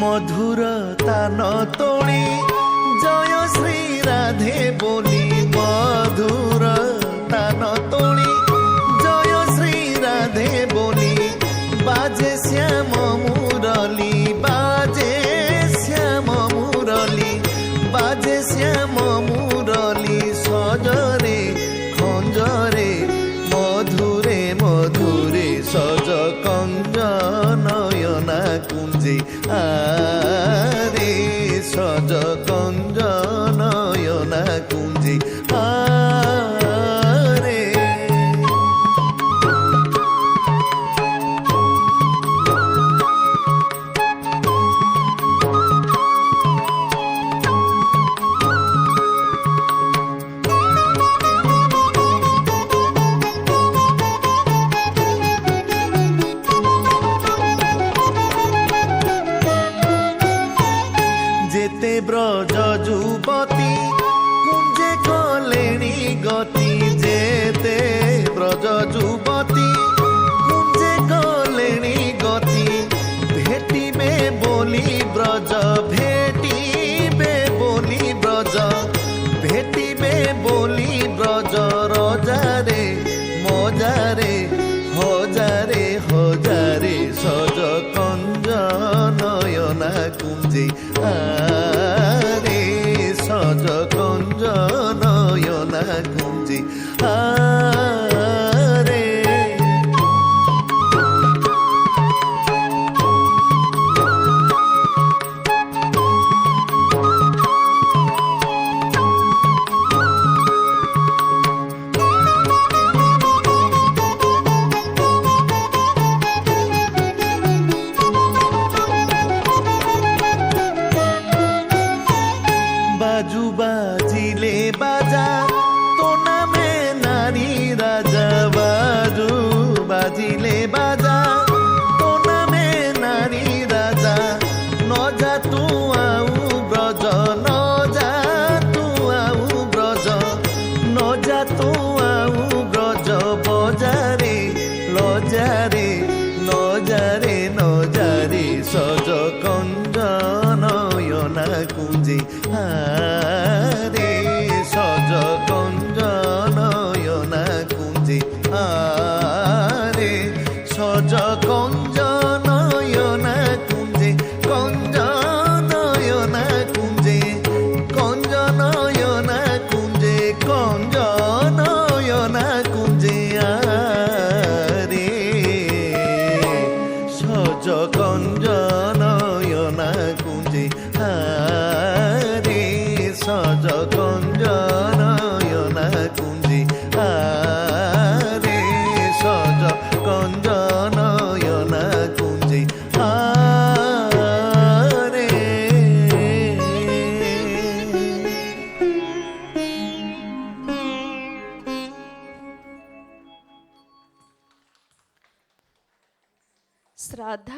মধুর তান তোড়ি জয় শ্রী রাধে বলি, মধুর তান তোড়ি জয় শ্রী রাধে বলি, বাজে শ্যাম মুরলি, বাজে শ্যাম মুরলি, বাজে শ্যাম মুরলি, সজরে খঞ্জরে মধুরে মধুরে, সজ কঞ্জ নয়না কুঞ্জে আরে, সজ কঞ্জ নয়না কুঞ্জে আরে। যেতে ব্রজ যুবতী কুঞ্জে কলেণী গতি, যেতে ব্রজ যুবতী কুঞ্জে কলেণী গতি, ভেটিবে বলি ব্রজ, ভেটিবে বলি ব্রজ, ভেটিবে বলি ব্রজ, রজারে মজারে হজারে হজারে, সজ কঞ্জ নয়না কুঞ্জে আরে, সজ কঞ্জ নয়না কুঞ্জে আরে। বাজু বাজিলে বাজা তো নামে নারী রাজা, বাজু বাজিলে বাজা তো নামে নারী রাজা, নজা তু আউ ব্রজ, নজা তু আউ ব্রজ, নজা তু আউ ব্রজ, বজারে লজারে নজারে নজারে, সজ কঞ্জ নয়না কুঞ্জে আরে, সজ কঞ্জ নয়না কুঞ্জে আরে, সজ কঞ্জ নয়না কুঞ্জে, কঞ্জ নয়না কুঞ্জে, কঞ্জ নয়না কুঞ্জে, কঞ্জ নয়না কুঞ্জে আরে, সজ কঞ্জ নয়না কুঞ্জে আরে, সজ কঞ্জ নয়না কুঞ্জে আরে, সজ কঞ্জ নয়না কুঞ্জে আরে। শ্রদ্ধা